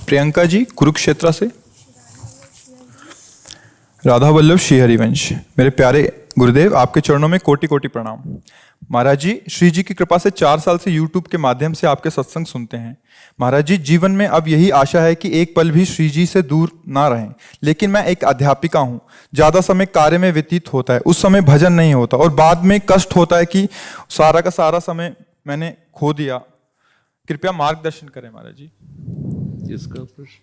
प्रियंका जी कुरुक्षेत्र से। राधा वल्लभ श्री हरिवंश। मेरे प्यारे गुरुदेव, आपके चरणों में कोटि कोटि प्रणाम। महाराज जी, श्री जी की कृपा से 4 साल से YouTube के माध्यम से आपके सत्संग सुनते हैं। महाराज जी, जीवन में अब यही आशा है कि एक पल भी श्री जी से दूर ना रहें। लेकिन मैं एक अध्यापिका हूँ, ज्यादा समय कार्य में व्यतीत होता है, उस समय भजन नहीं होता और बाद में कष्ट होता है कि सारा का सारा समय मैंने खो दिया। कृपया मार्गदर्शन करें महाराज जी। इसका प्रश्न,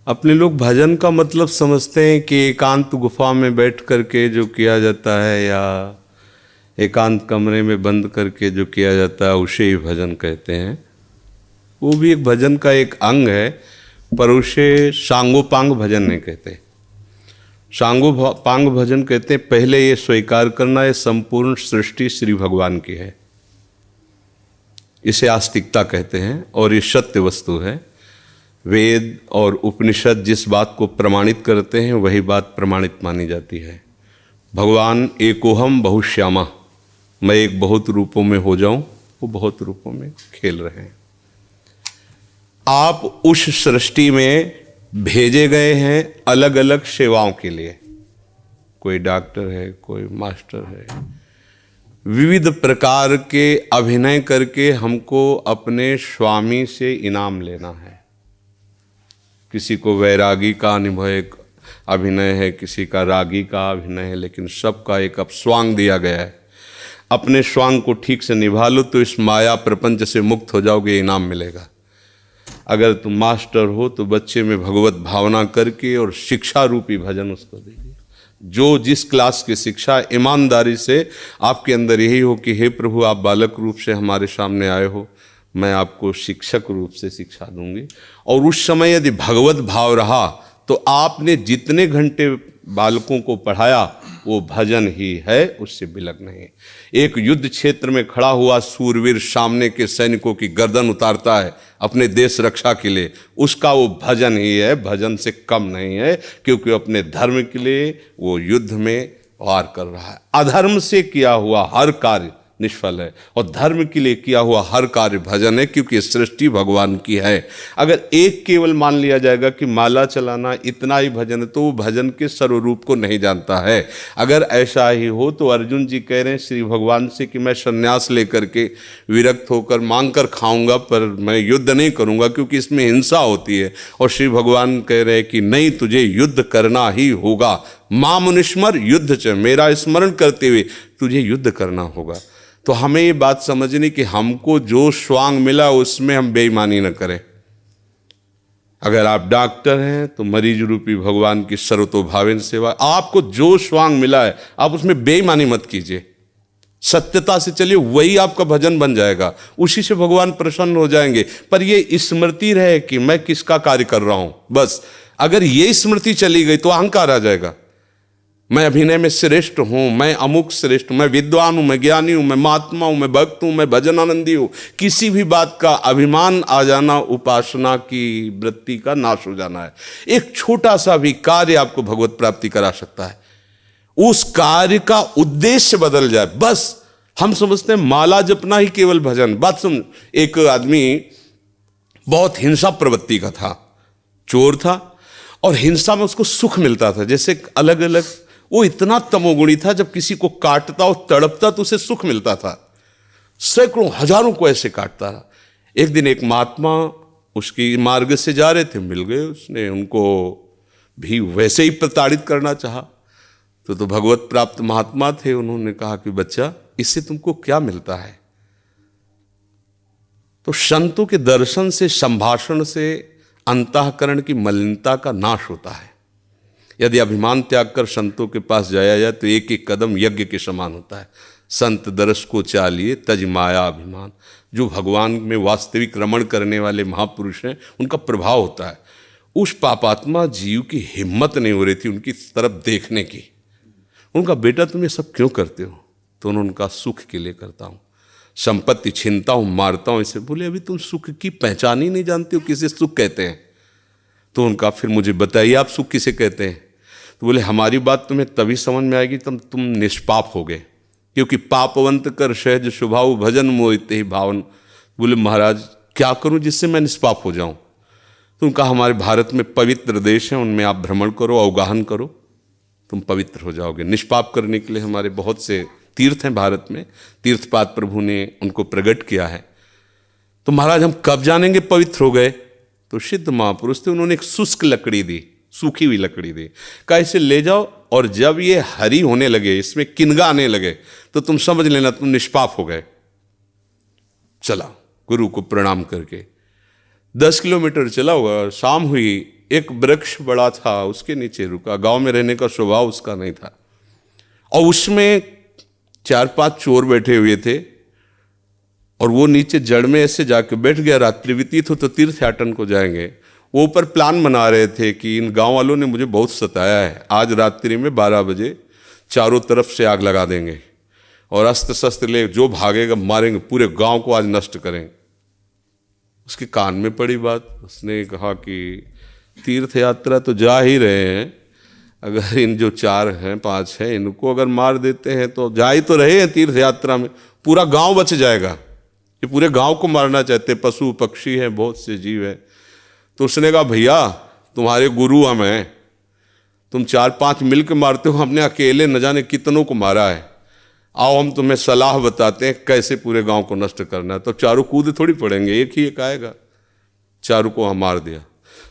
अपने लोग भजन का मतलब समझते हैं कि एकांत गुफा में बैठ करके जो किया जाता है या एकांत कमरे में बंद करके जो किया जाता है उसे ही भजन कहते हैं। वो भी एक भजन का एक अंग है, पर उसे सांगोपांग भजन नहीं कहते। सांगोपांग भजन कहते हैं पहले ये स्वीकार करना है संपूर्ण सृष्टि श्री भगवान की है, इसे आस्तिकता कहते हैं और ये सत्य वस्तु है। वेद और उपनिषद जिस बात को प्रमाणित करते हैं वही बात प्रमाणित मानी जाती है। भगवान एकोहम बहुश्यामा, मैं एक बहुत रूपों में हो जाऊं, वो बहुत रूपों में खेल रहे हैं। आप उस सृष्टि में भेजे गए हैं अलग अलग सेवाओं के लिए। कोई डॉक्टर है, कोई मास्टर है, विविध प्रकार के अभिनय करके हमको अपने स्वामी से इनाम लेना है। किसी को वैरागी का अभिनय है, किसी का रागी का अभिनय है, लेकिन सबका एक अब स्वांग दिया गया है। अपने स्वांग को ठीक से निभा लो तो इस माया प्रपंच से मुक्त हो जाओगे, इनाम मिलेगा। अगर तुम मास्टर हो तो बच्चे में भगवत भावना करके और शिक्षा रूपी भजन उसको दीजिए। जो जिस क्लास की शिक्षा, ईमानदारी से आपके अंदर यही हो कि हे प्रभु, आप बालक रूप से हमारे सामने आए हो, मैं आपको शिक्षक रूप से शिक्षा दूंगी। और उस समय यदि भगवत भाव रहा तो आपने जितने घंटे बालकों को पढ़ाया वो भजन ही है, उससे बिलक नहीं। एक युद्ध क्षेत्र में खड़ा हुआ सूरवीर सामने के सैनिकों की गर्दन उतारता है अपने देश रक्षा के लिए, उसका वो भजन ही है, भजन से कम नहीं है, क्योंकि अपने धर्म के लिए वो युद्ध में वार कर रहा है। अधर्म से किया हुआ हर कार्य निष्फल है और धर्म के लिए किया हुआ हर कार्य भजन है, क्योंकि सृष्टि भगवान की है। अगर एक केवल मान लिया जाएगा कि माला चलाना इतना ही भजन है तो वो भजन के सर्वरूप को नहीं जानता है। अगर ऐसा ही हो तो अर्जुन जी कह रहे हैं श्री भगवान से कि मैं संन्यास लेकर के विरक्त होकर मांग कर खाऊंगा, पर मैं युद्ध नहीं करूंगा क्योंकि इसमें हिंसा होती है। और श्री भगवान कह रहे हैं कि नहीं, तुझे युद्ध करना ही होगा। मां मुनिस्मर युद्ध च, मेरा स्मरण करते हुए तुझे युद्ध करना होगा। तो हमें ये बात समझनी कि हमको जो स्वांग मिला उसमें हम बेईमानी न करें। अगर आप डॉक्टर हैं तो मरीज रूपी भगवान की सर्वतोभावेन सेवा, आपको जो स्वांग मिला है आप उसमें बेईमानी मत कीजिए, सत्यता से चलिए, वही आपका भजन बन जाएगा, उसी से भगवान प्रसन्न हो जाएंगे। पर ये स्मृति रहे कि मैं किसका कार्य कर रहा हूं, बस अगर ये स्मृति चली गई तो अहंकार आ जाएगा। मैं अभिनय में श्रेष्ठ हूँ, मैं अमुक श्रेष्ठ, मैं विद्वान हूँ, मैं ज्ञानी हूँ, मैं महात्मा हूँ, मैं भक्त हूँ, मैं भजन आनंदी हूँ। किसी भी बात का अभिमान आ जाना उपासना की वृत्ति का नाश हो जाना है। एक छोटा सा भी कार्य आपको भगवत प्राप्ति करा सकता है, उस कार्य का उद्देश्य बदल जाए। बस हम समझते हैं माला जपना ही केवल भजन। बात सुन, एक आदमी बहुत हिंसा प्रवृत्ति का था, चोर था और हिंसा में उसको सुख मिलता था। जैसे अलग अलग, वो इतना तमोगुणी था, जब किसी को काटता और तड़पता तो उसे सुख मिलता था। सैकड़ों हजारों को ऐसे काटता रहा। एक दिन एक महात्मा उसकी मार्ग से जा रहे थे, मिल गए, उसने उनको भी वैसे ही प्रताड़ित करना चाहा। तो भगवत प्राप्त महात्मा थे, उन्होंने कहा कि बच्चा, इससे तुमको क्या मिलता है? तो संतों के दर्शन से, संभाषण से अंतःकरण की मलिनता का नाश होता है। यदि अभिमान त्याग कर संतों के पास जाया जाए तो एक एक कदम यज्ञ के समान होता है। संत दरस को चालिए तज माया अभिमान। जो भगवान में वास्तविक रमण करने वाले महापुरुष हैं, उनका प्रभाव होता है। उस पापात्मा जीव की हिम्मत नहीं हो रही थी उनकी तरफ देखने की। उनका बेटा तुम ये सब क्यों करते हो? तो उन्होंने कहा सुख के लिए करता हूँ, संपत्ति छीनता हूँ, मारता हूँ। इसे बोले अभी तुम सुख की पहचान ही नहीं जानते हो, किसे सुख कहते हैं? तो उनका फिर मुझे बताइए आप सुख किसे कहते हैं? तो बोले हमारी बात तुम्हें तभी समझ में आएगी तब तुम निष्पाप हो गए, क्योंकि पापवंत कर सहज स्वभाव भजन मोहिते ही भावन। बोले महाराज क्या करूं जिससे मैं निष्पाप हो जाऊं? तो उनका हमारे भारत में पवित्र देश है, उनमें आप भ्रमण करो, अवगाहन करो, तुम पवित्र हो जाओगे। निष्पाप करने के लिए हमारे बहुत से तीर्थ हैं भारत में, तीर्थपाद प्रभु ने उनको प्रकट किया है। तो महाराज हम कब जानेंगे पवित्र हो गए? तो सिद्ध महापुरुष थे, उन्होंने एक शुष्क लकड़ी दी, सूखी हुई लकड़ी दी, कहा इसे ले जाओ और जब ये हरी होने लगे, इसमें किनगा आने लगे, तो तुम समझ लेना तुम निष्पाप हो गए। चला गुरु को प्रणाम करके 10 किलोमीटर चला हुआ, शाम हुई, एक वृक्ष बड़ा था उसके नीचे रुका। गांव में रहने का स्वभाव उसका नहीं था, और उसमें 4-5 चोर बैठे हुए थे, और वो नीचे जड़ में ऐसे जाके बैठ गया। रात्रि व्यतीत हो तो तीर्थयाटन को जाएंगे। वो ऊपर प्लान बना रहे थे कि इन गांव वालों ने मुझे बहुत सताया है, आज रात्रि में 12 बजे चारों तरफ से आग लगा देंगे और अस्त्र शस्त्र ले जो भागेगा मारेंगे, पूरे गांव को आज नष्ट करेंगे। उसके कान में पड़ी बात, उसने कहा कि तीर्थ यात्रा तो जा ही रहे हैं, अगर इन जो 4 हैं 5 हैं इनको अगर मार देते हैं तो जा ही तो रहे हैं तीर्थ यात्रा में, पूरा गांव बच जाएगा। ये पूरे गांव को मारना चाहते, पशु पक्षी हैं, बहुत से जीव हैं। तो उसने कहा भैया तुम्हारे गुरु हम हैं, तुम 4-5 मिल के मारते हो, हमने अकेले न जाने कितनों को मारा है, आओ हम तुम्हें सलाह बताते हैं कैसे पूरे गांव को नष्ट करना है। तो चारों कूद थोड़ी पड़ेंगे, एक ही एक आएगा। चारों को हम मार दिया।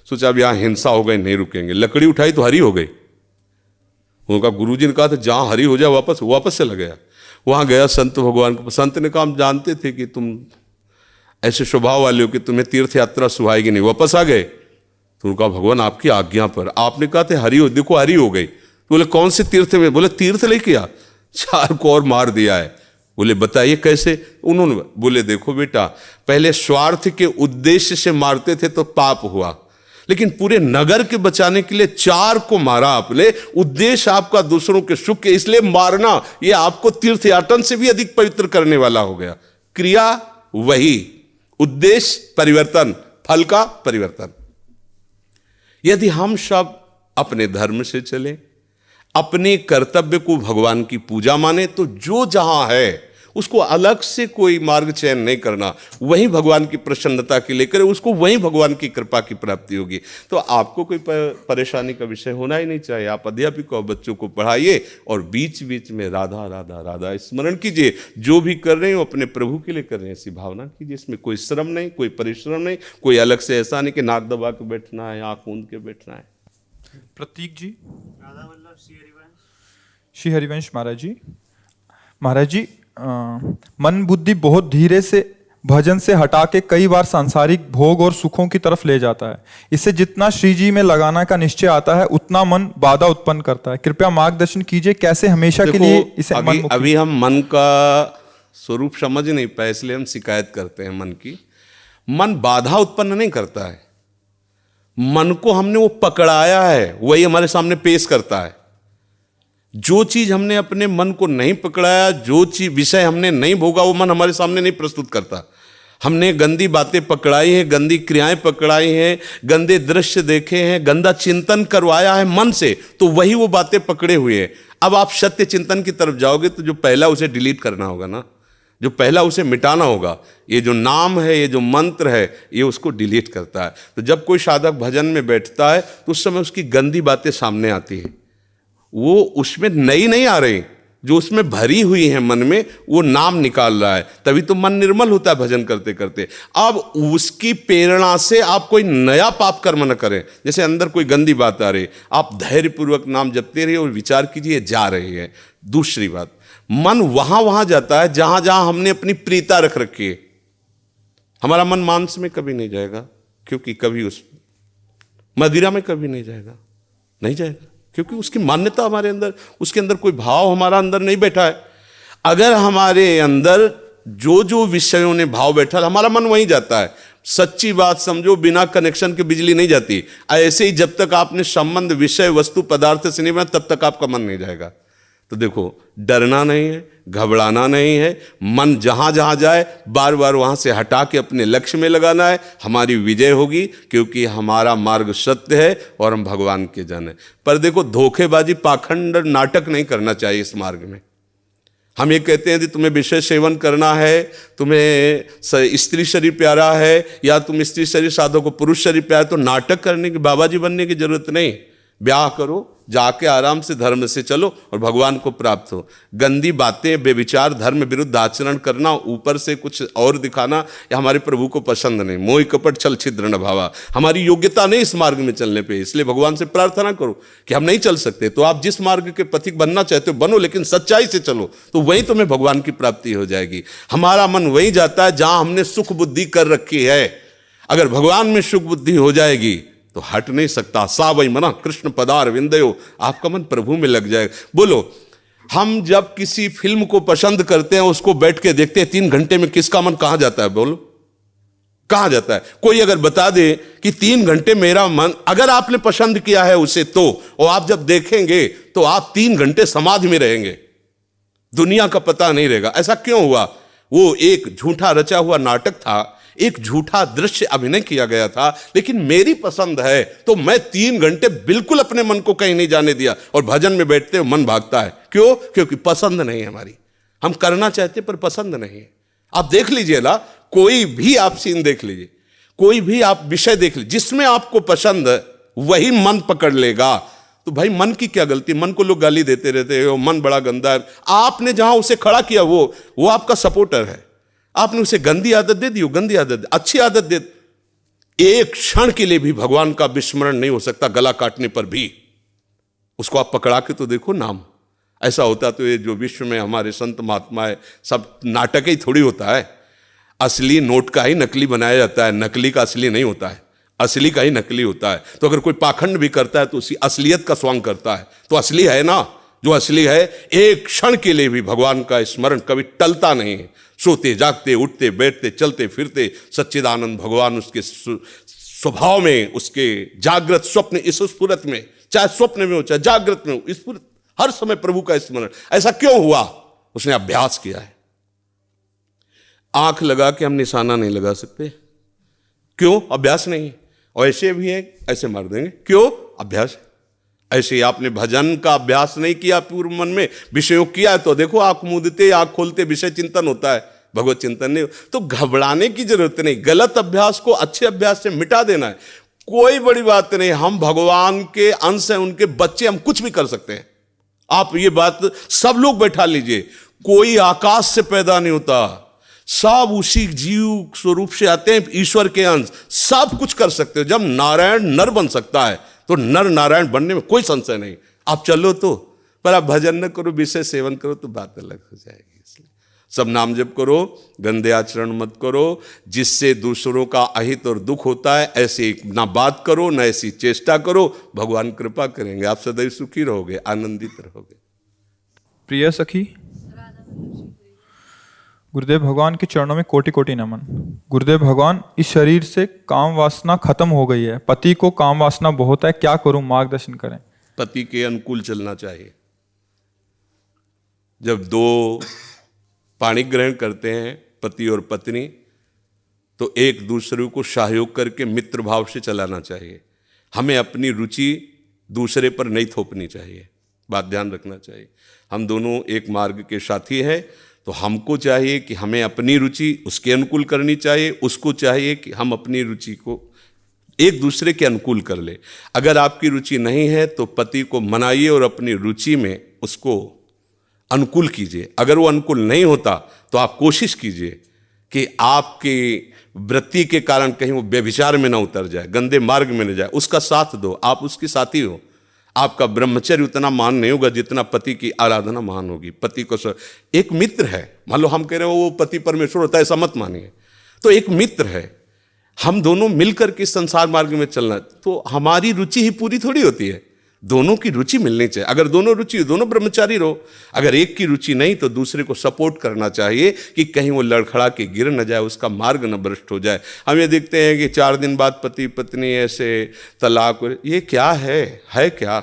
सोचा अब यहाँ हिंसा हो गई, नहीं रुकेंगे। लकड़ी उठाई तो हरी हो गई। उनका गुरुजी ने कहा था जहाँ हरी हो जाए वापस चला गया। वहाँ गया संत भगवान को, संत ने कहा हम जानते थे कि तुम ऐसे स्वभाव वाले हो कि तुम्हें तीर्थ यात्रा सुहाएगी नहीं, वापस आ गए। तो उनका भगवान आपकी आज्ञा पर, आपने कहा था हरी हो, देखो हरी हो गई। तो बोले कौन से तीर्थ में? बोले तीर्थ लेके आ, 4 को और मार दिया है। बोले बताइए कैसे? उन्होंने बोले देखो बेटा, पहले स्वार्थ के उद्देश्य से मारते थे तो पाप हुआ, लेकिन पूरे नगर के बचाने के लिए 4 को मारा आपने, उद्देश्य आपका दूसरों के सुख के, इसलिए मारना ये आपको तीर्थयाटन से भी अधिक पवित्र करने वाला हो गया। क्रिया वही, उद्देश्य परिवर्तन, फल का परिवर्तन। यदि हम सब अपने धर्म से चले, अपने कर्तव्य को भगवान की पूजा माने, तो जो जहां है उसको अलग से कोई मार्ग चयन नहीं करना, वहीं भगवान की प्रसन्नता के लिए करे, उसको वहीं भगवान की कृपा की प्राप्ति होगी। तो आपको कोई परेशानी का विषय होना ही नहीं चाहिए। आप अध्यापक और बच्चों को पढ़ाइए और बीच बीच में राधा राधा राधा स्मरण कीजिए। जो भी कर रहे हो अपने प्रभु के लिए कर रहे हैं, ऐसी भावना कीजिए। इसमें कोई श्रम नहीं, कोई परिश्रम नहीं, कोई अलग से ऐसा नहीं कि नाक दबा के बैठना है, आँख मूंद के बैठना है। प्रतीक जी, श्री हरिवंश महाराज जी, मन बुद्धि बहुत धीरे से भजन से हटा के कई बार सांसारिक भोग और सुखों की तरफ ले जाता है। इससे जितना श्री जी में लगाना का निश्चय आता है उतना मन बाधा उत्पन्न करता है। कृपया मार्गदर्शन कीजिए कैसे हमेशा के लिए इसे अभी हम मन का स्वरूप समझ नहीं पाए, इसलिए हम शिकायत करते हैं मन की। मन बाधा उत्पन्न नहीं करता है, मन को हमने वो पकड़ाया है, वही हमारे सामने पेश करता है। जो चीज हमने अपने मन को नहीं पकड़ाया, जो चीज विषय हमने नहीं भोगा, वो मन हमारे सामने नहीं प्रस्तुत करता। हमने गंदी बातें पकड़ाई हैं, गंदी क्रियाएं पकड़ाई हैं, गंदे दृश्य देखे हैं, गंदा चिंतन करवाया है मन से, तो वही वो बातें पकड़े हुए हैं। अब आप सत्य चिंतन की तरफ जाओगे तो जो पहला उसे डिलीट करना होगा ना, जो पहला उसे मिटाना होगा। ये जो नाम है, ये जो मंत्र है, ये उसको डिलीट करता है। तो जब कोई साधक भजन में बैठता है तो उस समय उसकी गंदी बातें सामने आती है, वो उसमें नई नहीं आ रही, जो उसमें भरी हुई है मन में, वो नाम निकाल रहा है। तभी तो मन निर्मल होता है भजन करते करते। अब उसकी प्रेरणा से आप कोई नया पाप कर्म न करें। जैसे अंदर कोई गंदी बात आ रही, आप धैर्यपूर्वक नाम जपते रहिए और विचार कीजिए जा रही है। दूसरी बात, मन वहां जाता है जहां जहां हमने अपनी प्रीता रख रखी है। हमारा मन मांस में कभी नहीं जाएगा, क्योंकि कभी उस मदिरा में कभी नहीं जाएगा, क्योंकि उसकी मान्यता हमारे अंदर, उसके अंदर कोई भाव हमारा अंदर नहीं बैठा है। अगर हमारे अंदर जो जो विषयों ने भाव बैठा, हमारा मन वहीं जाता है। सच्ची बात समझो, बिना कनेक्शन के बिजली नहीं जाती। ऐसे ही जब तक आपने संबंध विषय वस्तु पदार्थ से नहीं बना, तब तक आपका मन नहीं जाएगा। तो देखो, डरना नहीं है, घबराना नहीं है, मन जहां जहां जाए बार बार वहां से हटा के अपने लक्ष्य में लगाना है। हमारी विजय होगी, क्योंकि हमारा मार्ग सत्य है और हम भगवान के जन हैं। पर देखो, धोखेबाजी, पाखंड, नाटक नहीं करना चाहिए इस मार्ग में। हम ये कहते हैं कि तुम्हें विषय सेवन करना है, तुम्हें स्त्री शरीर प्यारा है, या तुम स्त्री शरीर साधो को पुरुष शरीर प्यारा, तो नाटक करने की, बाबा जी बनने की जरूरत नहीं। ब्याह करो, जाके आराम से धर्म से चलो और भगवान को प्राप्त हो। गंदी बातें, बेविचार, धर्म विरुद्ध आचरण करना, ऊपर से कुछ और दिखाना, या हमारे प्रभु को पसंद नहीं। मोह कपट छल छिद्र न भावा, हमारी योग्यता नहीं इस मार्ग में चलने पे। इसलिए भगवान से प्रार्थना करो कि हम नहीं चल सकते, तो आप जिस मार्ग के पथिक बनना चाहते हो बनो, लेकिन सच्चाई से चलो, तो वहीं तुम्हें भगवान की प्राप्ति हो जाएगी। हमारा मन वहीं जाता है जहां हमने सुख बुद्धि कर रखी है। अगर भगवान में सुख बुद्धि हो जाएगी तो हट नहीं सकता। सा वही मना कृष्ण पदार विंदयो, आपका मन प्रभु में लग जाएगा। बोलो, हम जब किसी फिल्म को पसंद करते हैं, उसको बैठ के देखते हैं, 3 घंटे में किसका मन कहां जाता है? बोलो, कहां जाता है? कोई अगर बता दे कि 3 घंटे मेरा मन, अगर आपने पसंद किया है उसे, तो और आप जब देखेंगे तो आप 3 घंटे समाधि में रहेंगे, दुनिया का पता नहीं रहेगा। ऐसा क्यों हुआ? वो एक झूठा रचा हुआ नाटक था, एक झूठा दृश्य अभिनय किया गया था, लेकिन मेरी पसंद है तो मैं 3 घंटे बिल्कुल अपने मन को कहीं नहीं जाने दिया, और भजन में बैठते मन भागता है। क्यों? क्योंकि पसंद नहीं है हमारी। हम करना चाहते पर पसंद नहीं है। आप देख लीजिए ना, कोई भी आप सीन देख लीजिए, कोई भी आप विषय देख लीजिए, जिसमें आपको पसंद है वही मन पकड़ लेगा। तो भाई मन की क्या गलती? मन को लोग गाली देते रहते हो, मन बड़ा गंदा है। आपने जहां उसे खड़ा किया वो आपका सपोर्टर है। आपने उसे गंदी आदत दे दी, गंदी आदत, अच्छी आदत दे, एक क्षण के लिए भी भगवान का विस्मरण नहीं हो सकता। गला काटने पर भी उसको आप पकड़ा के तो देखो नाम। ऐसा होता तो ये जो विश्व में हमारे संत महात्मा है, सब नाटक ही थोड़ी होता है। असली नोट का ही नकली बनाया जाता है, नकली का असली नहीं होता है, असली का ही नकली होता है। तो अगर कोई पाखंड भी करता है तो उसी असलियत का स्वांग करता है, तो असली है ना। जो असली है, एक क्षण के लिए भी भगवान का स्मरण कभी टलता नहीं है। सोते जागते, उठते बैठते, चलते फिरते सच्चिदानंद भगवान उसके स्वभाव में, उसके जागृत स्वप्न इस स्फुरत में, चाहे स्वप्न में हो चाहे जागृत में हो, स्फुरत हर समय प्रभु का स्मरण। ऐसा क्यों हुआ? उसने अभ्यास किया है। आंख लगा के हम निशाना नहीं लगा सकते, क्यों? अभ्यास नहीं है। और ऐसे भी है, ऐसे मार देंगे, क्यों? अभ्यास है। ऐसे ही आपने भजन का अभ्यास नहीं किया, पूर्व मन में विषयों किया है, तो देखो आंख मूंदते, आंख खोलते विषय चिंतन होता है, भगवत चिंतन नहीं। तो घबराने की जरूरत नहीं, गलत अभ्यास को अच्छे अभ्यास से मिटा देना है। कोई बड़ी बात नहीं, हम भगवान के अंश हैं, उनके बच्चे, हम कुछ भी कर सकते हैं। आप ये बात सब लोग बैठा लीजिए, कोई आकाश से पैदा नहीं होता, सब उसी जीव स्वरूप से आते हैं, ईश्वर के अंश, सब कुछ कर सकते हो। जब नारायण नर बन सकता है तो नर नारायण बनने में कोई संशय नहीं। आप चलो तो, पर आप भजन न करो, विषय सेवन करो तो बात अलग हो जाएगी। इसलिए सब नाम जप करो, गंदे आचरण मत करो, जिससे दूसरों का अहित और दुख होता है ऐसे ना बात करो, ना ऐसी चेष्टा करो। भगवान कृपा करेंगे, आप सदैव सुखी रहोगे, आनंदित रहोगे। प्रिय सखी, गुरुदेव भगवान के चरणों में कोटि कोटि नमन। गुरुदेव भगवान, इस शरीर से काम वासना खत्म हो गई है, पति को काम वासना बहुत है, क्या करूं, मार्गदर्शन करें। पति के अनुकूल चलना चाहिए। जब 2 पाणी ग्रहण करते हैं, पति और पत्नी, तो एक दूसरे को सहयोग करके मित्र भाव से चलाना चाहिए। हमें अपनी रुचि दूसरे पर नहीं थोपनी चाहिए, बात ध्यान रखना चाहिए। हम दोनों एक मार्ग के साथी हैं, तो हमको चाहिए कि हमें अपनी रुचि उसके अनुकूल करनी चाहिए, उसको चाहिए कि हम अपनी रुचि को एक दूसरे के अनुकूल कर ले। अगर आपकी रुचि नहीं है तो पति को मनाइए और अपनी रुचि में उसको अनुकूल कीजिए। अगर वो अनुकूल नहीं होता तो आप कोशिश कीजिए कि आपकी वृत्ति के कारण कहीं वो व्यभिचार में ना उतर जाए, गंदे मार्ग में न जाए, उसका साथ दो, आप उसकी साथी हो। आपका ब्रह्मचर्य उतना महान नहीं होगा जितना पति की आराधना महान होगी। पति को एक मित्र है, मान लो हम कह रहे हो वो पति परमेश्वर होता है, ऐसा मत मानिए। तो एक मित्र है, हम दोनों मिलकर के संसार मार्ग में चलना, तो हमारी रुचि ही पूरी थोड़ी होती है, दोनों की रुचि मिलनी चाहिए। अगर दोनों रुचि, दोनों ब्रह्मचारी रहो। अगर एक की रुचि नहीं तो दूसरे को सपोर्ट करना चाहिए कि कहीं वो लड़खड़ा के गिर न जाए, उसका मार्ग न भ्रष्ट हो जाए। हम ये देखते हैं कि 4 दिन बाद पति पत्नी ऐसे तलाक, ये क्या है क्या?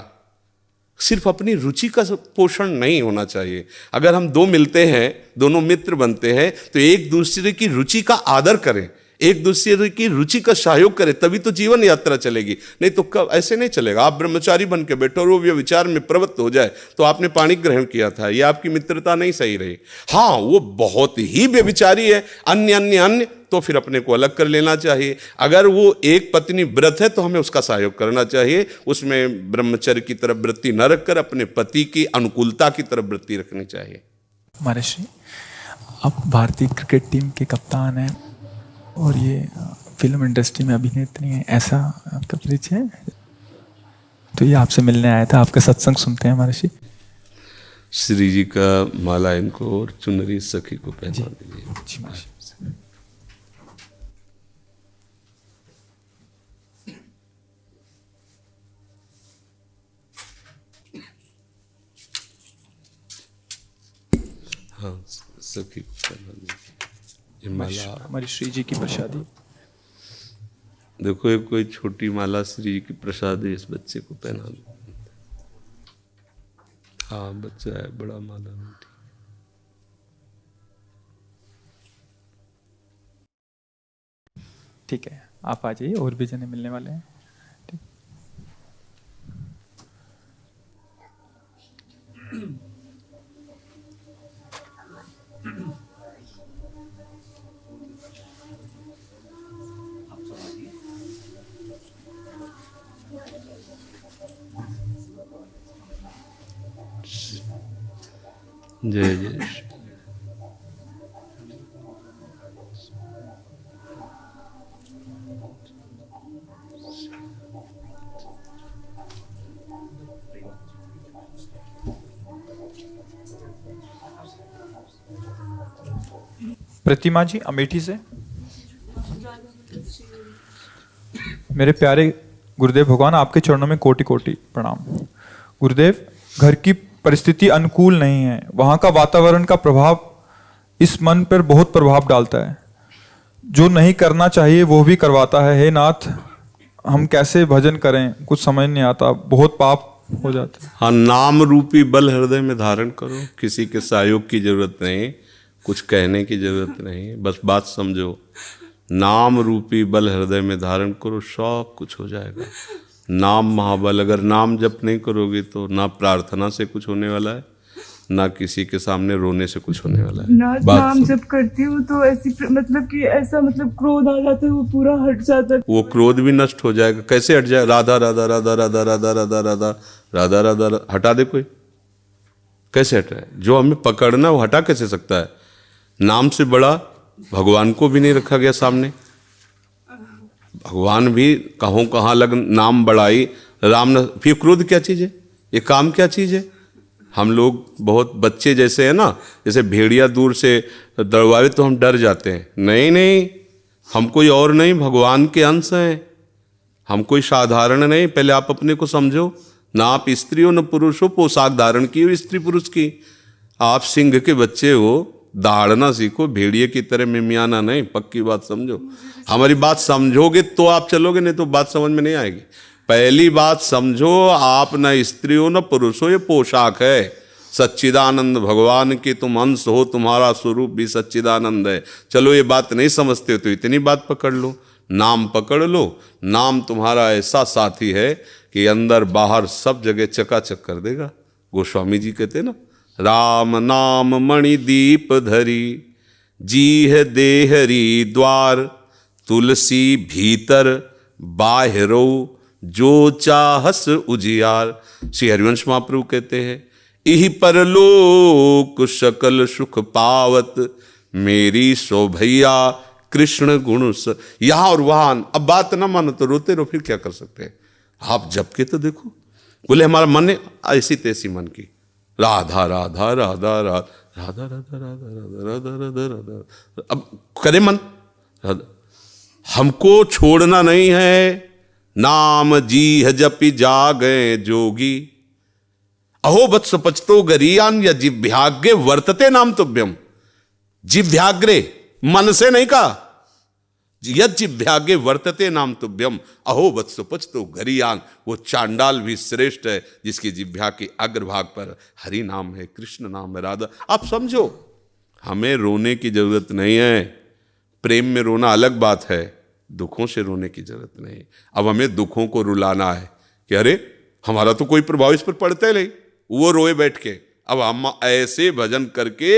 सिर्फ अपनी रुचि का पोषण नहीं होना चाहिए। अगर हम 2 मिलते हैं, दोनों मित्र बनते हैं, तो एक दूसरे की रुचि का आदर करें, एक दूसरे की रुचि का सहयोग करे, तभी तो जीवन यात्रा चलेगी। नहीं तो कब ऐसे नहीं चलेगा। आप ब्रह्मचारी बन के बैठो और वो व्यभिचार में प्रवृत्त हो जाए, तो आपने पाणी ग्रहण किया था, ये आपकी मित्रता नहीं सही रही। हाँ, वो बहुत ही व्यभिचारी है, अन्य अन्य अन्य, तो फिर अपने को अलग कर लेना चाहिए। अगर वो एक पत्नी व्रत है तो हमें उसका सहयोग करना चाहिए, उसमें ब्रह्मचर्य की तरफ वृत्ति न रखकर अपने पति की अनुकूलता की तरफ वृत्ति रखनी चाहिए। महर्षि, आप भारतीय क्रिकेट टीम के कप्तान हैं और ये फिल्म इंडस्ट्री में अभिनेत्री हैं, ऐसा आपका परिचय है? तो ये आपसे मिलने आया था, आपका सत्संग सुनते हैं महर्षि। श्री जी का माला इनको और चुनरी सखी को पहना दीजिए। जी महर्षि। हाँ, सखी को पहना दीजिए। ये माला हमारी श्री जी की प्रसादी। देखो, एक कोई छोटी माला श्री जी की प्रसादी इस बच्चे को पहना दो। हाँ, बच्चा है, बड़ा माला नहीं। ठीक है, आप आ जाइए, और भी जने मिलने वाले हैं। ठीक। जय जय श्री। प्रतिमा जी अमेठी से। मेरे प्यारे गुरुदेव भगवान, आपके चरणों में कोटि कोटि प्रणाम। गुरुदेव, घर की परिस्थिति अनुकूल नहीं है, वहां का वातावरण का प्रभाव इस मन पर बहुत प्रभाव डालता है, जो नहीं करना चाहिए वो भी करवाता है। हे नाथ, हम कैसे भजन करें, कुछ समझ नहीं आता, बहुत पाप हो जाता है। हाँ, नाम रूपी बल हृदय में धारण करो, किसी के सहयोग की जरूरत नहीं, कुछ कहने की जरूरत नहीं, बस बात समझो। नाम रूपी बल हृदय में धारण करो, सब कुछ हो जाएगा। नाम महाबल। अगर नाम जप नहीं करोगे तो ना प्रार्थना से कुछ होने वाला है, ना किसी के सामने रोने से कुछ होने वाला है। नाम जब करती हूँ तो ऐसी मतलब कि ऐसा मतलब क्रोध आ जाता है, वो पूरा हट जाता है। वो क्रोध भी नष्ट हो जाएगा। कैसे हट जाएगा? राधा राधा राधा राधा राधा राधा राधा राधा राधा हटा दे कोई, कैसे हट रहा है? जो हमें पकड़ना वो हटा कैसे सकता है? नाम से बड़ा भगवान को भी नहीं रखा गया सामने। भगवान भी कहों कहाँ लग नाम बढ़ाई, राम न। फिर क्रोध क्या चीज़ है? ये काम क्या चीज़ है? हम लोग बहुत बच्चे जैसे हैं ना, जैसे भेड़िया दूर से दौड़ावे तो हम डर जाते हैं। नहीं नहीं, हम कोई और नहीं, भगवान के अंश हैं। हम कोई साधारण नहीं। पहले आप अपने को समझो। ना आप स्त्री हो न पुरुष हो, पोशाक धारण की हो स्त्री पुरुष की। आप सिंह के बच्चे हो, दहाड़ना सीखो, भेड़िए की तरह मिमियाना नहीं। पक्की बात समझो। हमारी बात समझोगे तो आप चलोगे, नहीं तो बात समझ में नहीं आएगी। पहली बात समझो, आप न स्त्री हो न पुरुष हो, ये पोशाक है। सच्चिदानंद भगवान की तुम अंश हो, तुम्हारा स्वरूप भी सच्चिदानंद है। चलो ये बात नहीं समझते हो तो इतनी बात पकड़ लो, नाम पकड़ लो। नाम तुम्हारा ऐसा साथी है कि अंदर बाहर सब जगह चकाचक कर देगा। गोस्वामी जी कहते ना, राम नाम मणि दीप धरी, जी है देहरी द्वार, तुलसी भीतर बाहरो, जो चाहस उजियार। श्री हरिवंश महाप्रभु कहते हैं, इहि परलोक सकल सुख पावत, मेरी शोभैया कृष्ण गुण स। यहाँ और वहां। अब बात ना मानो तो रोते रहो, फिर क्या कर सकते हैं? आप जब के तो देखो। बोले हमारा मन है ऐसी तैसी मन की, राधा राधा राधा राधा राधा राधा राधा राधा राधा राधा। अब करे मन, हमको छोड़ना नहीं है। नाम जी है जपि जागे जोगी, अहो वत्स पचतो गरीयान या जिव्याग्रे वर्तते नाम तुभ्यम। जिव्याग्रे, मन से नहीं कहा, यद जिव्याग्रे वर्तते नाम तुभ्यम, अहो वत्स पचतो गरीयान। वो चांडाल भी श्रेष्ठ है जिसकी जिव्या के अग्रभाग पर हरि नाम है, कृष्ण नाम है, राधा। आप समझो, हमें रोने की जरूरत नहीं है। प्रेम में रोना अलग बात है, दुखों से रोने की जरूरत नहीं। अब हमें दुखों को रुलाना है कि अरे हमारा तो कोई प्रभाव इस पर पड़ता ही नहीं, वो रोए बैठ के। अब हम ऐसे भजन करके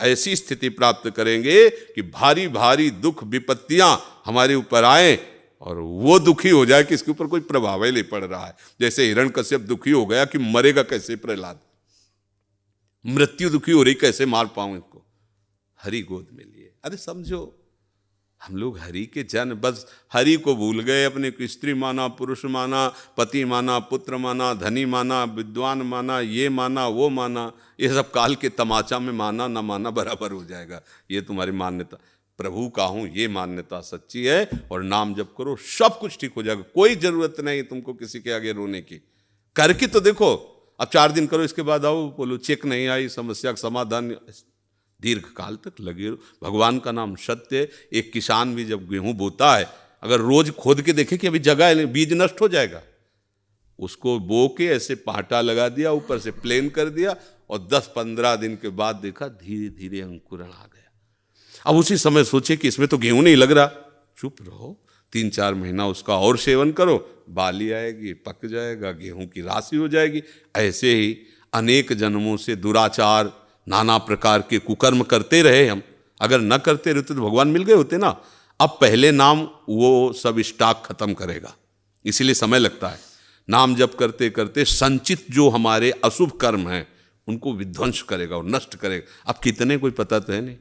ऐसी स्थिति प्राप्त करेंगे कि भारी भारी दुख विपत्तियां हमारे ऊपर आए और वो दुखी हो जाए कि इसके ऊपर कोई प्रभाव ही नहीं पड़ रहा है। जैसे हिरण्यकश्यप दुखी हो गया कि मरेगा कैसे प्रहलाद, मृत्यु दुखी हो रही, कैसे मार पाऊं इसको, हरि गोद में लिए। अरे समझो, हम लोग हरि के जन, बस हरि को भूल गए, अपने को स्त्री माना, पुरुष माना, पति माना, पुत्र माना, धनी माना, विद्वान माना, ये माना वो माना। ये सब काल के तमाचा में माना ना माना बराबर हो जाएगा। ये तुम्हारी मान्यता, प्रभु का हूं ये मान्यता सच्ची है, और नाम जप करो सब कुछ ठीक हो जाएगा। कोई जरूरत नहीं तुमको किसी के आगे रोने की, करके तो देखो। अब 4 दिन करो, इसके बाद आओ बोलो चेक नहीं आई, समस्या का समाधान, दीर्घ काल तक लगे रहो। भगवान का नाम सत्य है। एक किसान भी जब गेहूं बोता है, अगर रोज खोद के देखे कि अभी जगह है, बीज नष्ट हो जाएगा, उसको बो के ऐसे पाटा लगा दिया, ऊपर से प्लेन कर दिया, और 10-15 दिन के बाद देखा धीरे धीरे अंकुरण आ गया। अब उसी समय सोचे कि इसमें तो गेहूं नहीं लग रहा, चुप रहो, 3-4 महीना उसका और सेवन करो, बाली आएगी, पक जाएगा, गेहूं की राशि हो जाएगी। ऐसे ही अनेक जन्मों से दुराचार, नाना प्रकार के कुकर्म करते रहे हम। अगर न करते रहते तो भगवान मिल गए होते ना। अब पहले नाम वो सब स्टॉक खत्म करेगा, इसीलिए समय लगता है। नाम जप करते करते संचित जो हमारे अशुभ कर्म हैं उनको विध्वंस करेगा और नष्ट करेगा। अब कितने कोई पता तो है नहीं,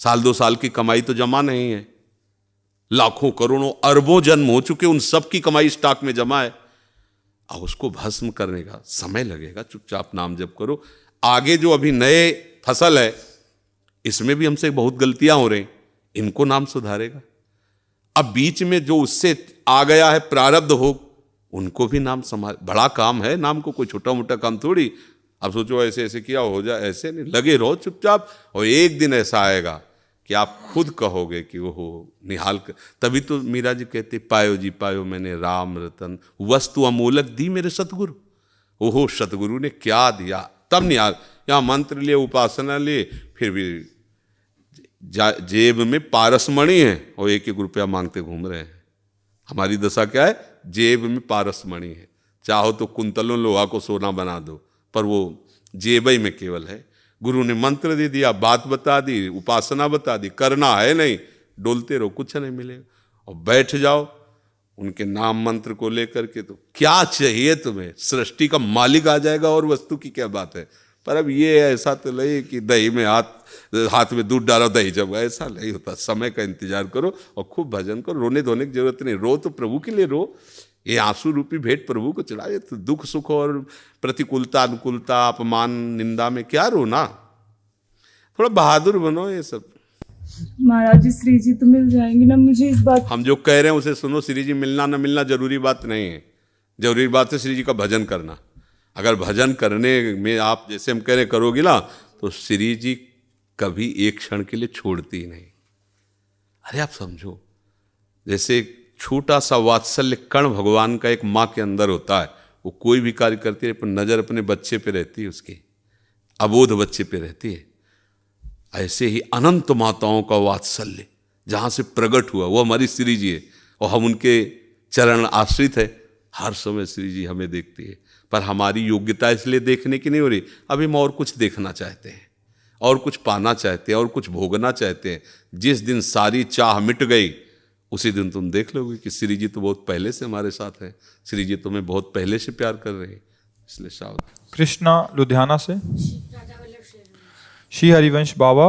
1-2 साल की कमाई तो जमा नहीं है, लाखों करोड़ों अरबों जन्म हो चुके, उन सब की कमाई स्टॉक में जमा है। अब उसको भस्म करने का समय लगेगा। चुपचाप नाम जप करो। आगे जो अभी नए फसल है, इसमें भी हमसे बहुत गलतियां हो रही, इनको नाम सुधारेगा। अब बीच में जो उससे आ गया है प्रारब्ध हो, उनको भी नाम संभाल। बड़ा काम है नाम को, कोई छोटा मोटा काम थोड़ी। अब सोचो ऐसे ऐसे किया हो जाए, ऐसे नहीं, लगे रहो चुपचाप। और एक दिन ऐसा आएगा कि आप खुद कहोगे कि ओहो निहाल कर। तभी तो मीरा जी कहते, पायो जी पायो मैंने राम रतन, वस्तु अमोलक दी मेरे सतगुरु। ओहो सतगुरु ने क्या दिया, तब निहाल। यहाँ मंत्र लिए, उपासना लिए, फिर भी जेब में पारसमणि है और 1-1 रुपया मांगते घूम रहे हैं। हमारी दशा क्या है, जेब में पारसमणि है, चाहो तो कुंतलों लोहा को सोना बना दो, पर वो जेबई में केवल है। गुरु ने मंत्र दे दिया, बात बता दी, उपासना बता दी, करना है नहीं, डोलते रहो, कुछ नहीं मिलेगा। और बैठ जाओ उनके नाम मंत्र को लेकर के, तो क्या चाहिए तुम्हें, सृष्टि का मालिक आ जाएगा, और वस्तु की क्या बात है। पर अब ये ऐसा तो नहीं कि दही में हाथ में दूध डालो दही जम गया, ऐसा नहीं होता। समय का इंतजार करो और खूब भजन करो। रोने धोने की जरूरत नहीं, रो तो प्रभु के लिए रो। ये आंसू रूपी भेंट प्रभु को चढ़ाए। तो दुख सुख और प्रतिकूलता अनुकूलता अपमान निंदा में क्या रोना, थोड़ा बहादुर बनो। ये सब महाराज जी श्री जी तो मिल जाएंगे ना मुझे, इस बात हम जो कह रहे हैं उसे सुनो। श्री जी मिलना न मिलना जरूरी बात नहीं है, जरूरी बात है श्री जी का भजन करना। अगर भजन करने में आप जैसे हम कह रहे करोगे ना, तो श्री जी कभी एक क्षण के लिए छोड़ती ही नहीं। अरे आप समझो, जैसे छोटा सा वात्सल्य कण भगवान का एक माँ के अंदर होता है, वो कोई भी कार्य करती है पर नजर अपने बच्चे पे रहती है, उसकी अबोध बच्चे पे रहती है। ऐसे ही अनंत माताओं का वात्सल्य जहाँ से प्रकट हुआ वो हमारी श्री जी है, और हम उनके चरण आश्रित है। हर समय श्री जी हमें देखती है, पर हमारी योग्यता इसलिए देखने की नहीं हो रही। अभी हम और कुछ देखना चाहते हैं, और कुछ पाना चाहते हैं, और कुछ भोगना चाहते हैं। जिस दिन सारी चाह मिट गई, उसी दिन तुम देख लोगे कि श्री जी तो बहुत पहले से हमारे साथ है, श्री जी तुम्हें बहुत पहले से प्यार कर रहे हैं। इसलिए सावधान। कृष्णा लुधियाना से। श्री हरिवंश बाबा,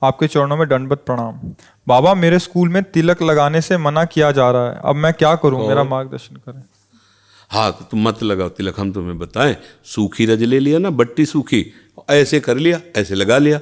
आपके चरणों में दंडवत प्रणाम। बाबा, मेरे स्कूल में तिलक लगाने से मना किया जा रहा है, अब मैं क्या करूं, मेरा मार्गदर्शन करें। हाँ तो तुम मत लगाओ तिलक, हम तुम्हें बताएं। सूखी रज ले लिया ना, बट्टी सूखी, ऐसे कर लिया, ऐसे लगा लिया,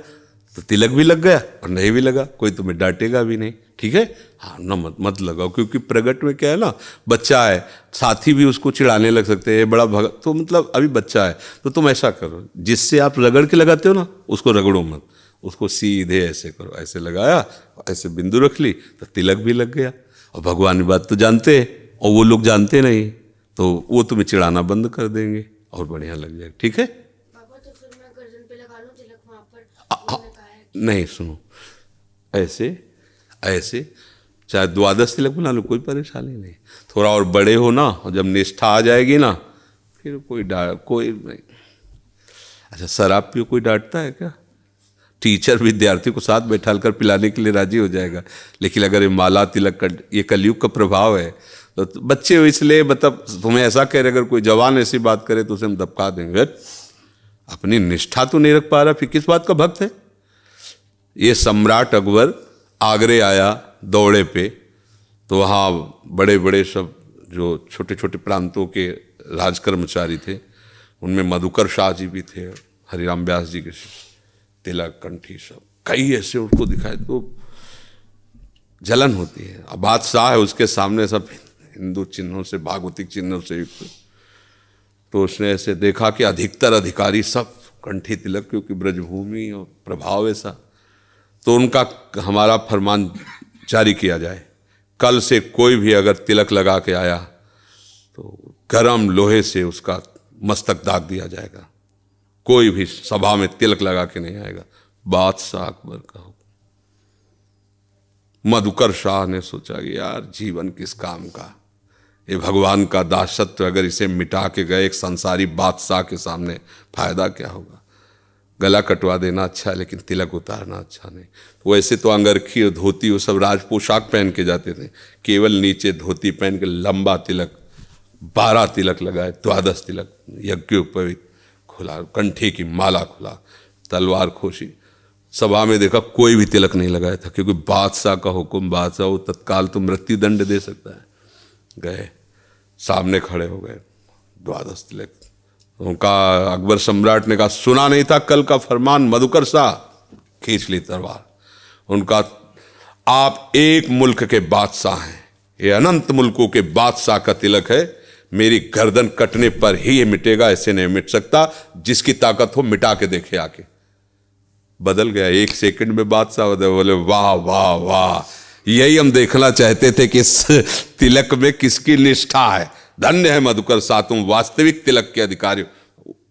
तो तिलक भी लग गया और नहीं भी लगा, कोई तुम्हें डांटेगा भी नहीं। ठीक है, हाँ ना, मत लगाओ। क्योंकि प्रगट में क्या है ना, बच्चा है, साथी भी उसको चिढ़ाने लग सकते हैं, बड़ा भगत, तो मतलब अभी बच्चा है। तो तुम ऐसा करो, जिससे आप रगड़ के लगाते हो ना, उसको रगड़ो मत, उसको सीधे ऐसे करो। ऐसे लगाया, ऐसे बिंदु रख ली, तो तिलक भी लग गया। और भगवान की बात तो जानते हैं, और वो लोग जानते नहीं, तो वो तुम्हें चिढ़ाना बंद कर देंगे और बढ़िया लग जाएगा। ठीक है बाबा, तो फिर मैं गर्दन पे लगा लूं तिलक वहां पर? नहीं, सुनो, ऐसे ऐसे चाहे द्वादश तिलक बना लो, कोई परेशानी नहीं। थोड़ा और बड़े हो ना, और जब निष्ठा आ जाएगी ना, फिर कोई नहीं। अच्छा, शराब पियो कोई डांटता है क्या? टीचर विद्यार्थी को साथ बैठा कर पिलाने के लिए राजी हो जाएगा। लेकिन अगर ये माला तिलक का, ये कलयुग का प्रभाव है, तो बच्चे हो इसलिए, मतलब तुम्हें ऐसा कह रहे, अगर कोई जवान ऐसी बात करे तो उसे हम दबका देंगे। अपनी निष्ठा तो नहीं रख पा रहा, फिर किस बात का भक्त है? ये सम्राट अकबर आगरे आया दौड़े पे, तो वहाँ बड़े बड़े सब जो छोटे छोटे प्रांतों के राज कर्मचारी थे, उनमें मधुकर शाह जी भी थे, हरिराम व्यास जी के तिलक कंठी सब कई ऐसे उनको दिखाए, तो जलन होती है। अब बादशाह है, उसके सामने सब हिंदू चिन्हों से, भागवतिक चिन्हों से युक्त, तो उसने ऐसे देखा कि अधिकतर अधिकारी सब कंठी तिलक, क्योंकि ब्रजभूमि और प्रभाव ऐसा, तो उनका हमारा फरमान जारी किया जाए, कल से कोई भी अगर तिलक लगा के आया तो गरम लोहे से उसका मस्तक दाग दिया जाएगा, कोई भी सभा में तिलक लगा के नहीं आएगा। बादशाह अकबर का हुक्म। मधुकर शाह ने सोचा कि यार जीवन किस काम का, ये भगवान का दासत्व अगर इसे मिटा के गए एक संसारी बादशाह के सामने, फायदा क्या होगा? गला कटवा देना अच्छा है, लेकिन तिलक उतारना अच्छा नहीं। वैसे तो अंगरखी और धोती वो सब राज पोशाक पहन के जाते थे, केवल नीचे धोती पहन के लंबा तिलक, 12 तिलक लगाए, द्वादश तिलक, यज्ञोपवीत खुला, कंठी की माला खुला, तलवार खोशी। सभा में देखा कोई भी तिलक नहीं लगाया था, क्योंकि बादशाह का हुक्म, बादशाह वो तत्काल तो मृत्यु दंड दे सकता है। गए, सामने खड़े हो गए, द्वादश तिलक। उनका अकबर सम्राट ने कहा, सुना नहीं था कल का फरमान मधुकर शाह? खींच ली तलवार। उनका, आप एक मुल्क के बादशाह हैं, ये अनंत मुल्कों के बादशाह का तिलक है, मेरी गर्दन कटने पर ही ये मिटेगा, ऐसे नहीं मिट सकता, जिसकी ताकत हो मिटा के देखे आके। बदल गया, 1 सेकंड में बादशाह बदल। बोले वाह वाह वाह, यही हम देखना चाहते थे कि इस तिलक में किसकी निष्ठा है। धन्य है मधुकर शाह, तुम वास्तविक तिलक के अधिकारी।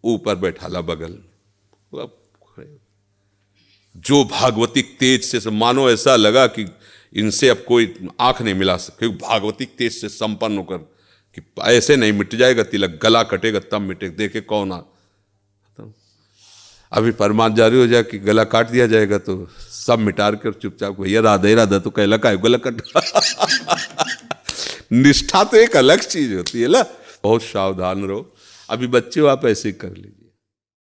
ऊपर बैठाला बगल, जो भागवतिक तेज से मानो ऐसा लगा कि इनसे अब कोई आंख नहीं मिला सकती, भागवतिक तेज से संपन्न होकर, कि ऐसे नहीं मिट जाएगा तिलक, गला कटेगा तब मिटेगा। देखे कौन आ, अभी फरमान जारी हो जाए कि गला काट दिया जाएगा, तो सब मिटार कर चुपचाप, भैया राधे राधा तो कहला का गला कट। निष्ठा तो एक अलग चीज होती है ना। बहुत सावधान रहो। अभी बच्चे हो, आप ऐसे कर लीजिए।